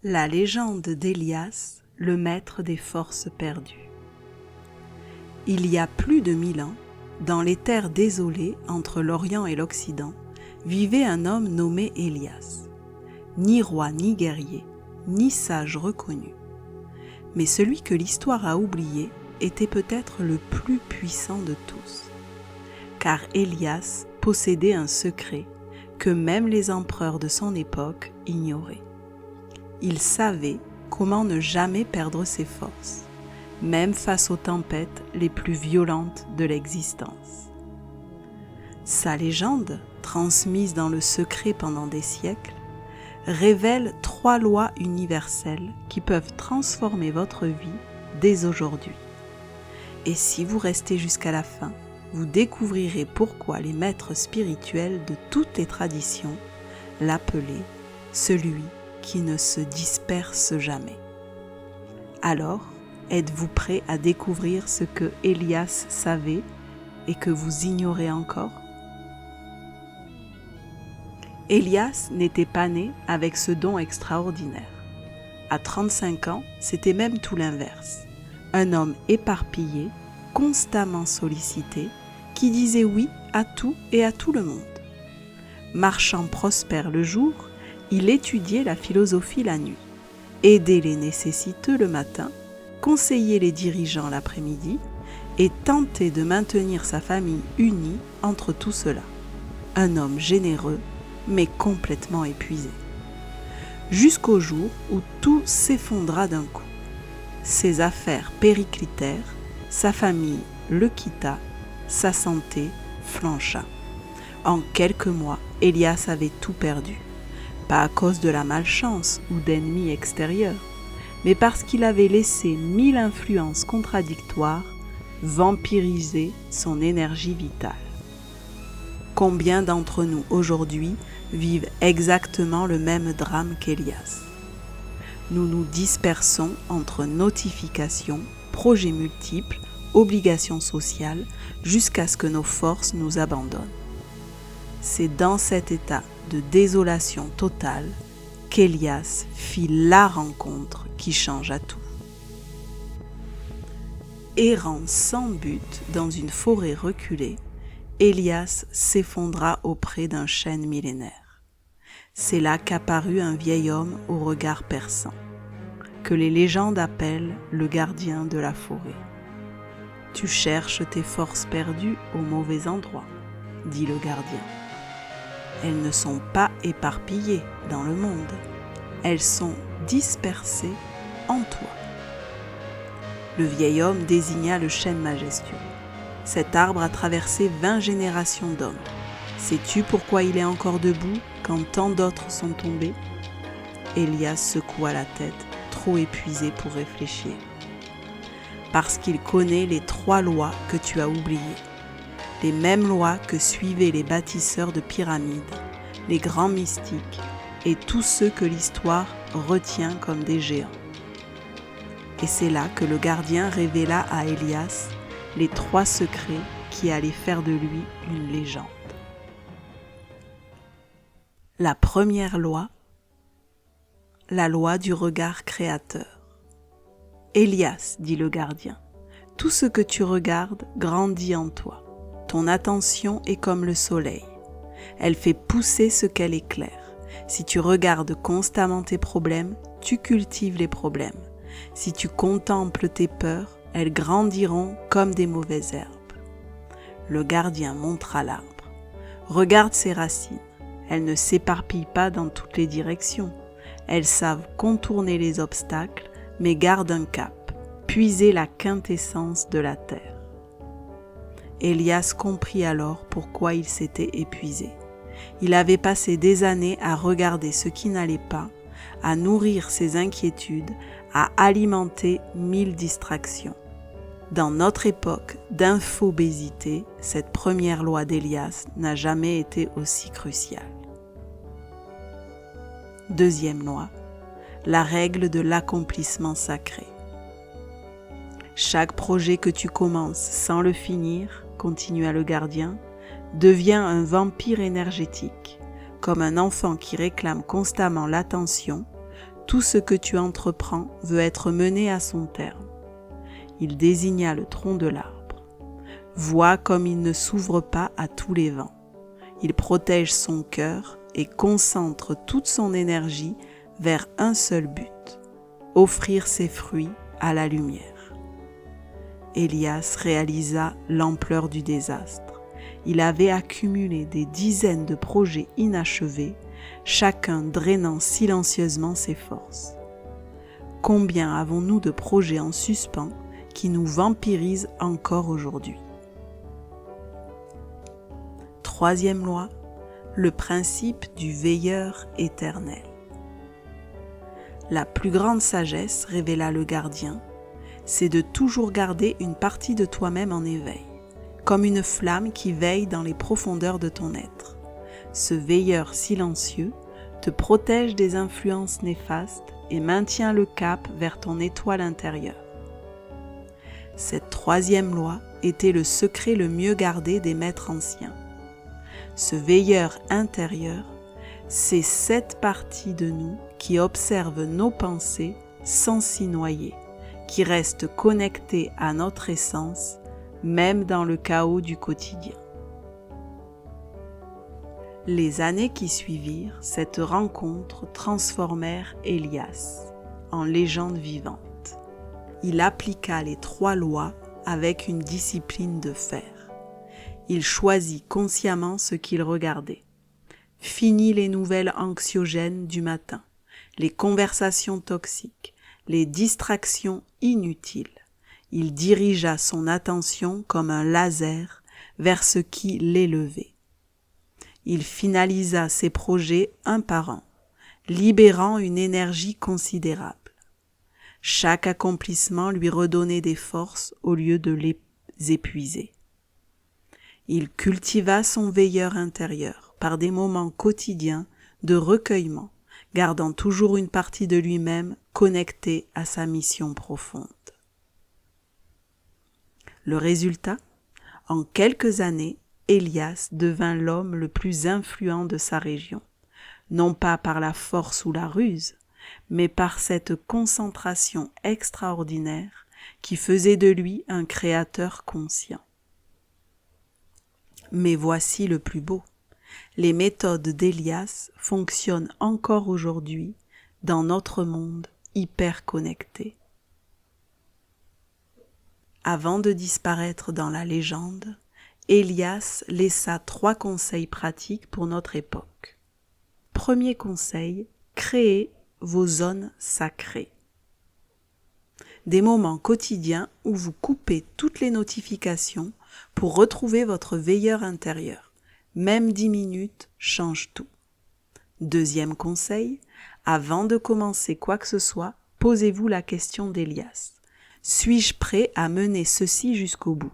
La légende d'Élias, le maître des forces perdues. Il y a plus de 1000 ans, dans les terres désolées entre l'Orient et l'Occident, vivait un homme nommé Élias. Ni roi ni guerrier, ni sage reconnu. Mais celui que l'histoire a oublié était peut-être le plus puissant de tous. Car Élias possédait un secret que même les empereurs de son époque ignoraient. Il savait comment ne jamais perdre ses forces, même face aux tempêtes les plus violentes de l'existence. Sa légende, transmise dans le secret pendant des siècles, révèle 3 lois universelles qui peuvent transformer votre vie dès aujourd'hui. Et si vous restez jusqu'à la fin, vous découvrirez pourquoi les maîtres spirituels de toutes les traditions l'appelaient celui qui ne se disperse jamais. Alors, êtes-vous prêt à découvrir ce que Élias savait et que vous ignorez encore? Élias n'était pas né avec ce don extraordinaire. À 35 ans, c'était même tout l'inverse. Un homme éparpillé, constamment sollicité, qui disait oui à tout et à tout le monde. Marchand prospère le jour, il étudiait la philosophie la nuit, aidait les nécessiteux le matin, conseillait les dirigeants l'après-midi et tentait de maintenir sa famille unie entre tout cela. Un homme généreux, mais complètement épuisé. Jusqu'au jour où tout s'effondra d'un coup. Ses affaires périclitèrent, sa famille le quitta, sa santé flancha. En quelques mois, Élias avait tout perdu. Pas à cause de la malchance ou d'ennemis extérieurs, mais parce qu'il avait laissé 1000 influences contradictoires vampiriser son énergie vitale. Combien d'entre nous aujourd'hui vivent exactement le même drame qu'Élias? Nous nous dispersons entre notifications, projets multiples, obligations sociales, jusqu'à ce que nos forces nous abandonnent. C'est dans cet état de désolation totale qu'Élias fit la rencontre qui changea tout. Errant sans but dans une forêt reculée, Élias s'effondra auprès d'un chêne millénaire. C'est là qu'apparut un vieil homme au regard perçant, que les légendes appellent le gardien de la forêt. « Tu cherches tes forces perdues au mauvais endroit, » dit le gardien. Elles ne sont pas éparpillées dans le monde, elles sont dispersées en toi. Le vieil homme désigna le chêne majestueux. Cet arbre a traversé 20 générations d'hommes. Sais-tu pourquoi il est encore debout quand tant d'autres sont tombés? Élias secoua la tête, trop épuisé pour réfléchir. Parce qu'il connaît les 3 lois que tu as oubliées. Les mêmes lois que suivaient les bâtisseurs de pyramides, les grands mystiques et tous ceux que l'histoire retient comme des géants. Et c'est là que le gardien révéla à Élias les 3 secrets qui allaient faire de lui une légende. La première loi, la loi du regard créateur. Élias, dit le gardien, tout ce que tu regardes grandit en toi. Ton attention est comme le soleil. Elle fait pousser ce qu'elle éclaire. Si tu regardes constamment tes problèmes, tu cultives les problèmes. Si tu contemples tes peurs, elles grandiront comme des mauvaises herbes. Le gardien montra l'arbre. Regarde ses racines. Elles ne s'éparpillent pas dans toutes les directions. Elles savent contourner les obstacles, mais gardent un cap, puiser la quintessence de la terre. Élias comprit alors pourquoi il s'était épuisé. Il avait passé des années à regarder ce qui n'allait pas, à nourrir ses inquiétudes, à alimenter 1000 distractions. Dans notre époque d'infobésité, cette première loi d'Élias n'a jamais été aussi cruciale. Deuxième loi, la règle de l'accomplissement sacré. Chaque projet que tu commences sans le finir, continua le gardien, devient un vampire énergétique. Comme un enfant qui réclame constamment l'attention, Tout ce que tu entreprends veut être mené à son terme. Il désigna le tronc de l'arbre. Vois comme il ne s'ouvre pas à tous les vents. Il protège son cœur et concentre toute son énergie vers un seul but, offrir ses fruits à la lumière. Élias réalisa l'ampleur du désastre. Il avait accumulé des dizaines de projets inachevés, chacun drainant silencieusement ses forces. Combien avons-nous de projets en suspens qui nous vampirisent encore aujourd'hui? Troisième loi, le principe du veilleur éternel. La plus grande sagesse, révéla le gardien, c'est de toujours garder une partie de toi-même en éveil, comme une flamme qui veille dans les profondeurs de ton être. Ce veilleur silencieux te protège des influences néfastes et maintient le cap vers ton étoile intérieure. Cette troisième loi était le secret le mieux gardé des maîtres anciens. Ce veilleur intérieur, c'est cette partie de nous qui observe nos pensées sans s'y noyer, qui reste connectée à notre essence, même dans le chaos du quotidien. Les années qui suivirent cette rencontre transformèrent Élias en légende vivante. Il appliqua les 3 lois avec une discipline de fer. Il choisit consciemment ce qu'il regardait. Fini les nouvelles anxiogènes du matin, les conversations toxiques, les distractions inutiles. Il dirigea son attention comme un laser vers ce qui l'élevait. Il finalisa ses projets un par un, libérant une énergie considérable. Chaque accomplissement lui redonnait des forces au lieu de les épuiser. Il cultiva son veilleur intérieur par des moments quotidiens de recueillement, gardant toujours une partie de lui-même connectée à sa mission profonde. Le résultat, en quelques années, Élias devint l'homme le plus influent de sa région, non pas par la force ou la ruse, mais par cette concentration extraordinaire qui faisait de lui un créateur conscient. Mais voici le plus beau. Les méthodes d'Élias fonctionnent encore aujourd'hui dans notre monde hyper connecté. Avant de disparaître dans la légende, Élias laissa 3 conseils pratiques pour notre époque. Premier conseil, créez vos zones sacrées. Des moments quotidiens où vous coupez toutes les notifications pour retrouver votre veilleur intérieur. Même 10 minutes changent tout. Deuxième conseil, avant de commencer quoi que ce soit, posez-vous la question d'Élias. Suis-je prêt à mener ceci jusqu'au bout?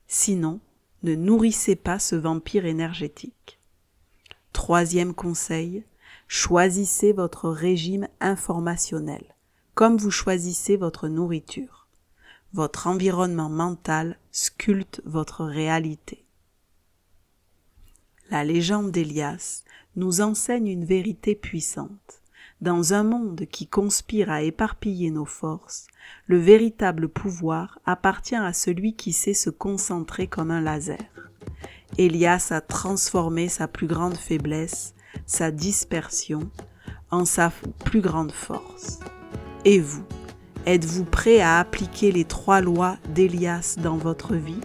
Sinon, ne nourrissez pas ce vampire énergétique. Troisième conseil, choisissez votre régime informationnel, comme vous choisissez votre nourriture. Votre environnement mental sculpte votre réalité. La légende d'Élias nous enseigne une vérité puissante. Dans un monde qui conspire à éparpiller nos forces, le véritable pouvoir appartient à celui qui sait se concentrer comme un laser. Élias a transformé sa plus grande faiblesse, sa dispersion, en sa plus grande force. Et vous, êtes-vous prêt à appliquer les 3 lois d'Élias dans votre vie?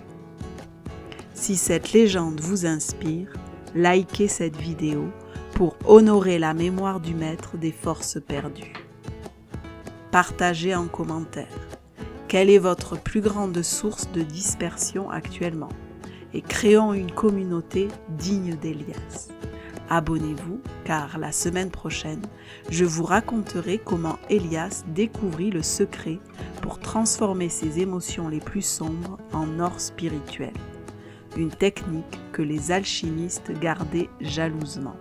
Si cette légende vous inspire, likez cette vidéo pour honorer la mémoire du maître des forces perdues. Partagez en commentaire. Quelle est votre plus grande source de dispersion actuellement? Et créons une communauté digne d'Élias. Abonnez-vous, car la semaine prochaine, je vous raconterai comment Élias découvrit le secret pour transformer ses émotions les plus sombres en or spirituel. Une technique que les alchimistes gardaient jalousement.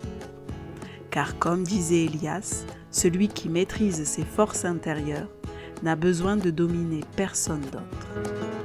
Car comme disait Élias, celui qui maîtrise ses forces intérieures n'a besoin de dominer personne d'autre.